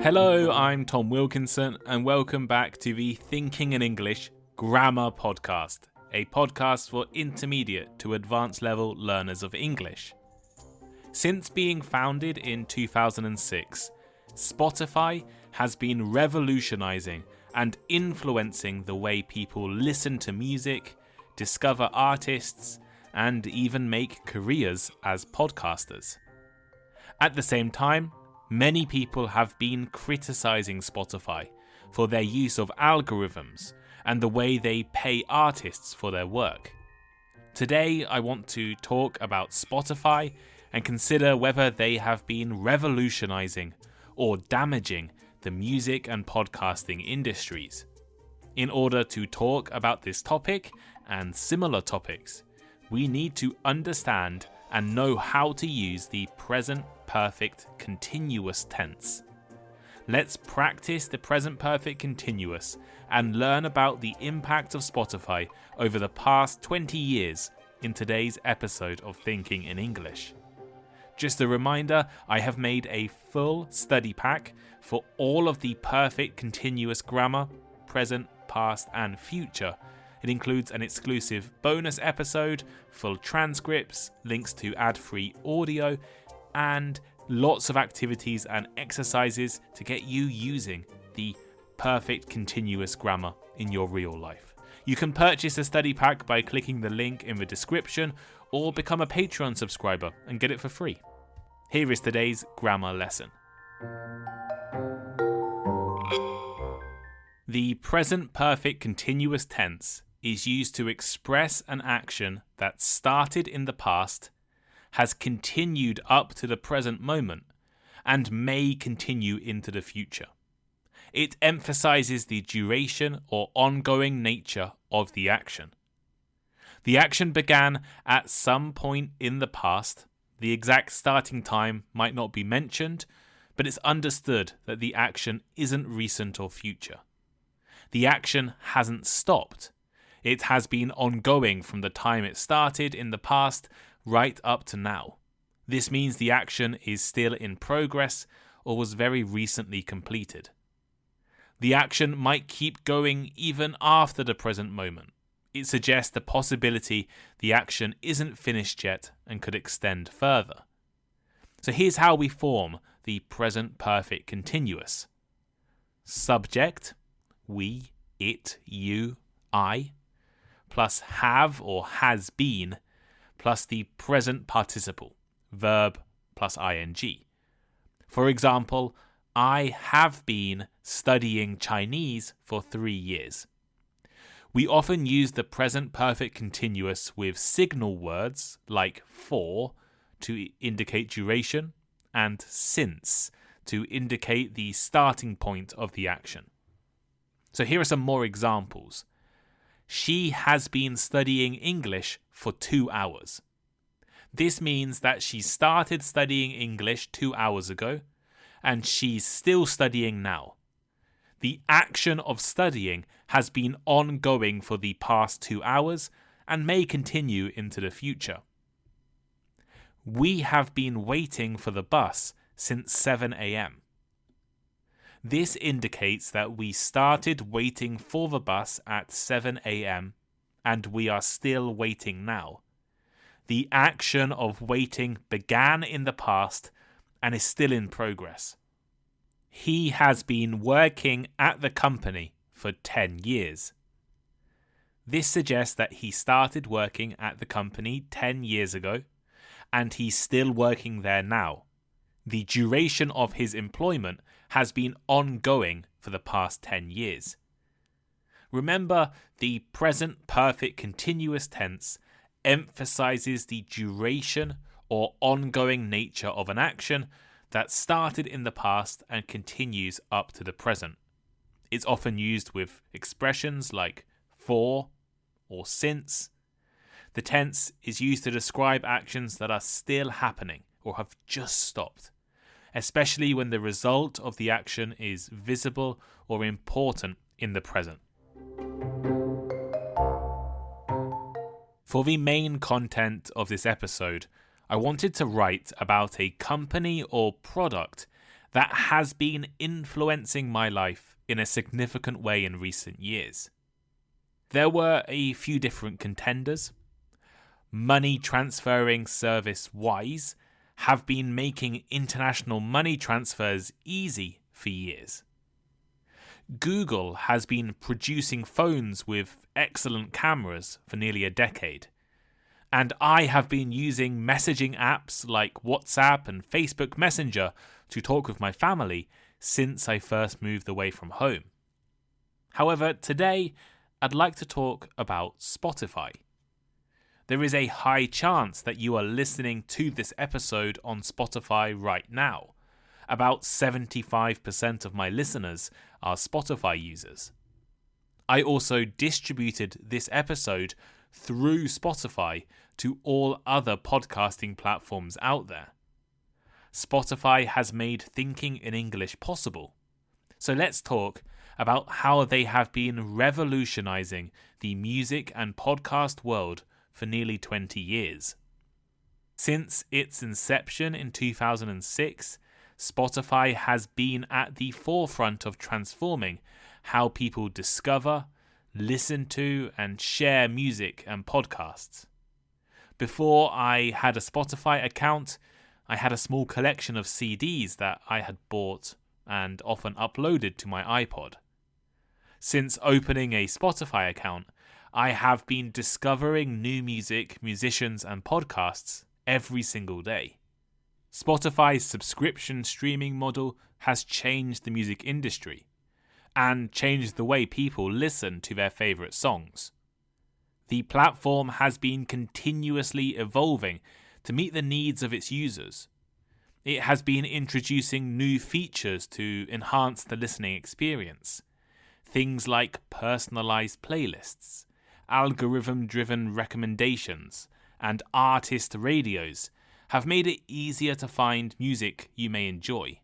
Hello, I'm Tom Wilkinson, and welcome back to the Thinking in English Grammar Podcast, a podcast for intermediate to advanced level learners of English. Since being founded in 2006, Spotify has been revolutionizing and influencing the way people listen to music, discover artists, and even make careers as podcasters. At the same time, many people have been criticising Spotify for their use of algorithms and the way they pay artists for their work. Today, I want to talk about Spotify and consider whether they have been revolutionising or damaging the music and podcasting industries. In order to talk about this topic and similar topics, we need to understand and know how to use the present perfect continuous tense. Let's practice the present perfect continuous and learn about the impact of Spotify over the past 20 years in today's episode of Thinking in English. Just a reminder, I have made a full study pack for all of the perfect continuous grammar, present, past and future. It includes an exclusive bonus episode, full transcripts, links to ad-free audio, and lots of activities and exercises to get you using the perfect continuous grammar in your real life. You can purchase a study pack by clicking the link in the description or become a Patreon subscriber and get it for free. Here is today's grammar lesson. The present perfect continuous tense is used to express an action that started in the past, has continued up to the present moment, and may continue into the future. It emphasizes the duration or ongoing nature of the action. The action began at some point in the past. The exact starting time might not be mentioned, but it's understood that the action isn't recent or future. The action hasn't stopped. It has been ongoing from the time it started in the past right up to now. This means the action is still in progress or was very recently completed. The action might keep going even after the present moment. It suggests the possibility the action isn't finished yet and could extend further. So here's how we form the present perfect continuous. Subject, we, it, you, I, plus have or has been, plus the present participle, verb plus ing. For example, I have been studying Chinese for 3 years. We often use the present perfect continuous with signal words like for to indicate duration and since to indicate the starting point of the action. So here are some more examples. She has been studying English for 2 hours. This means that she started studying English 2 hours ago, and she's still studying now. The action of studying has been ongoing for the past 2 hours and may continue into the future. We have been waiting for the bus since 7 a.m. This indicates that we started waiting for the bus at 7 a.m. and we are still waiting now. The action of waiting began in the past and is still in progress. He has been working at the company for 10 years. This suggests that he started working at the company 10 years ago and he's still working there now. The duration of his employment has been ongoing for the past 10 years. Remember, the present perfect continuous tense emphasizes the duration or ongoing nature of an action that started in the past and continues up to the present. It's often used with expressions like for or since. The tense is used to describe actions that are still happening or have just stopped, especially when the result of the action is visible or important in the present. For the main content of this episode, I wanted to write about a company or product that has been influencing my life in a significant way in recent years. There were a few different contenders. Money transferring service Wise have been making international money transfers easy for years. Google has been producing phones with excellent cameras for nearly a decade. And I have been using messaging apps like WhatsApp and Facebook Messenger to talk with my family since I first moved away from home. However, today I'd like to talk about Spotify. There is a high chance that you are listening to this episode on Spotify right now. About 75% of my listeners are Spotify users. I also distributed this episode through Spotify to all other podcasting platforms out there. Spotify has made thinking in English possible. So let's talk about how they have been revolutionizing the music and podcast world for nearly 20 years. Since its inception in 2006, Spotify has been at the forefront of transforming how people discover, listen to, and share music and podcasts. Before I had a Spotify account, I had a small collection of CDs that I had bought and often uploaded to my iPod. Since opening a Spotify account, I have been discovering new music, musicians, and podcasts every single day. Spotify's subscription streaming model has changed the music industry and changed the way people listen to their favourite songs. The platform has been continuously evolving to meet the needs of its users. It has been introducing new features to enhance the listening experience. Things like personalised playlists, algorithm-driven recommendations, and artist radios have made it easier to find music you may enjoy.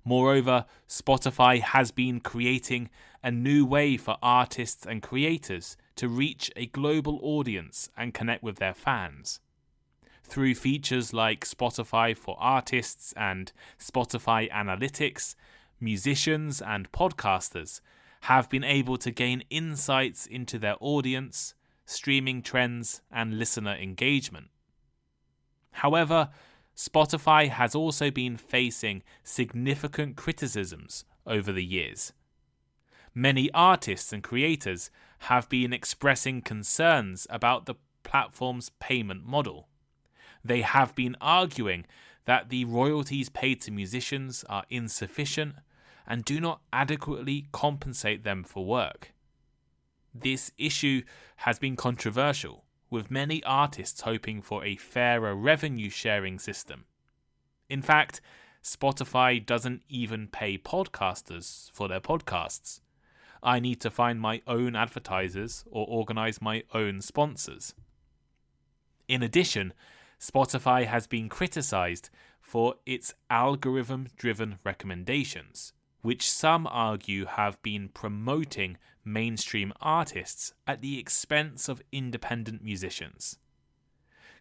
Moreover, Spotify has been creating a new way for artists and creators to reach a global audience and connect with their fans. Through features like Spotify for Artists and Spotify Analytics, musicians and podcasters have been able to gain insights into their audience, streaming trends, and listener engagement. However, Spotify has also been facing significant criticisms over the years. Many artists and creators have been expressing concerns about the platform's payment model. They have been arguing that the royalties paid to musicians are insufficient and do not adequately compensate them for work. This issue has been controversial, with many artists hoping for a fairer revenue sharing system. In fact, Spotify doesn't even pay podcasters for their podcasts. I need to find my own advertisers or organize my own sponsors. In addition, Spotify has been criticized for its algorithm-driven recommendations, which some argue have been promoting mainstream artists at the expense of independent musicians.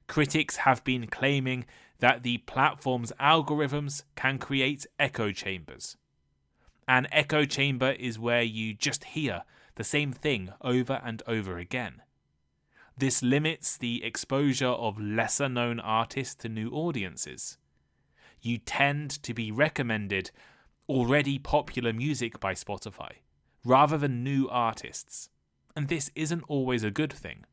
Critics have been claiming that the platform's algorithms can create echo chambers. An echo chamber is where you just hear the same thing over and over again. This limits the exposure of lesser-known artists to new audiences. You tend to be recommended already popular music by Spotify, rather than new artists, and this isn't always a good thing.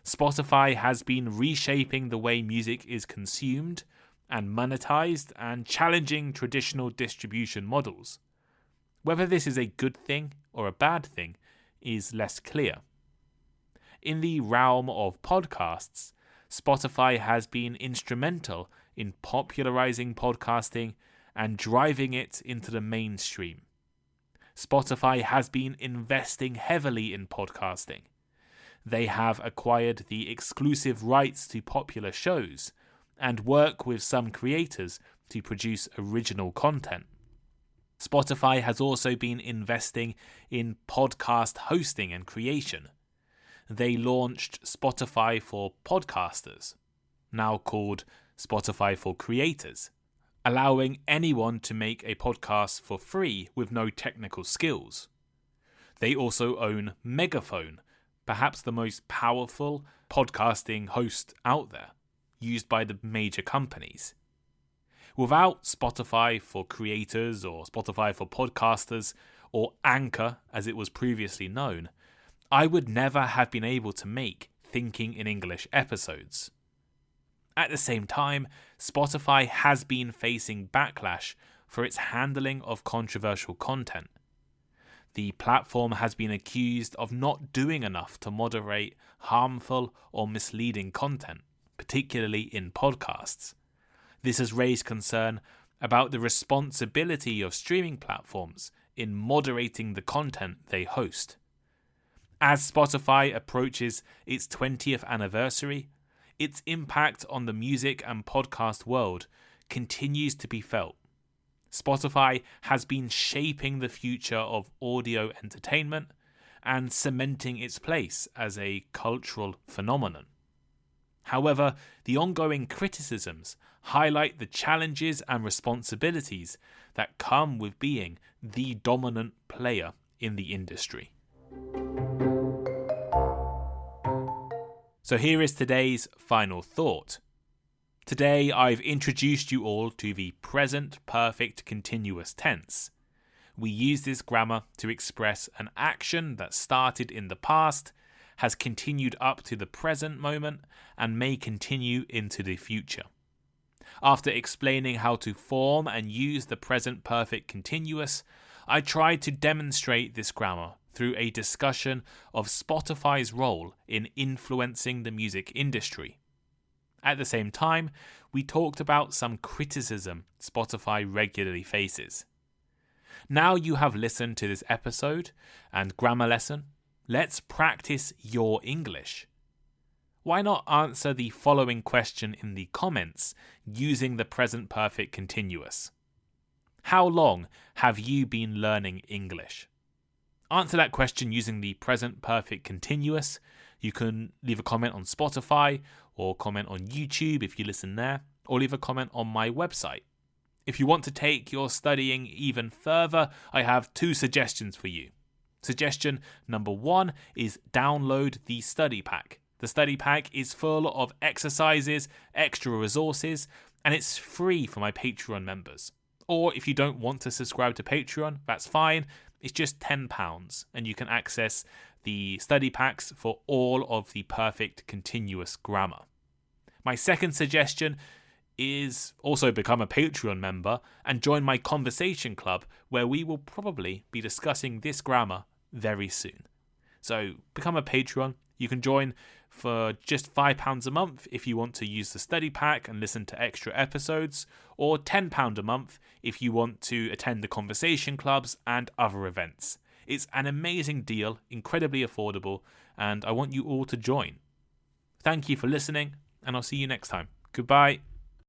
Spotify has been reshaping the way music is consumed and monetized and challenging traditional distribution models. Whether this is a good thing or a bad thing is less clear. In the realm of podcasts, Spotify has been instrumental in popularizing podcasting and driving it into the mainstream. Spotify has been investing heavily in podcasting. They have acquired the exclusive rights to popular shows and work with some creators to produce original content. Spotify has also been investing in podcast hosting and creation. They launched Spotify for Podcasters, now called Spotify for Creators, allowing anyone to make a podcast for free with no technical skills. They also own Megaphone, perhaps the most powerful podcasting host out there, used by the major companies. Without Spotify for creators or Spotify for podcasters or Anchor as it was previously known, I would never have been able to make Thinking in English episodes. At the same time, Spotify has been facing backlash for its handling of controversial content. The platform has been accused of not doing enough to moderate harmful or misleading content, particularly in podcasts. This has raised concern about the responsibility of streaming platforms in moderating the content they host. As Spotify approaches its 20th anniversary, its impact on the music and podcast world continues to be felt. Spotify has been shaping the future of audio entertainment and cementing its place as a cultural phenomenon. However, the ongoing criticisms highlight the challenges and responsibilities that come with being the dominant player in the industry. So here is today's final thought. Today I've introduced you all to the present perfect continuous tense. We use this grammar to express an action that started in the past, has continued up to the present moment, and may continue into the future. After explaining how to form and use the present perfect continuous, I tried to demonstrate this grammar through a discussion of Spotify's role in influencing the music industry. At the same time, we talked about some criticism Spotify regularly faces. Now you have listened to this episode and grammar lesson, let's practice your English. Why not answer the following question in the comments using the present perfect continuous? How long have you been learning English? Answer that question using the present perfect continuous. You can leave a comment on Spotify or comment on YouTube if you listen there, or leave a comment on my website. If you want to take your studying even further, I have 2 suggestions for you. Suggestion number 1 is download the study pack. The study pack is full of exercises, extra resources, and it's free for my Patreon members. Or if you don't want to subscribe to Patreon, that's fine. It's just £10 and you can access the study packs for all of the perfect continuous grammar. My second suggestion is also become a Patreon member and join my conversation club where we will probably be discussing this grammar very soon. So become a Patreon. You can join for just £5 a month if you want to use the study pack and listen to extra episodes, or £10 a month if you want to attend the conversation clubs and other events. It's an amazing deal, incredibly affordable, and I want you all to join. Thank you for listening, and I'll see you next time. Goodbye.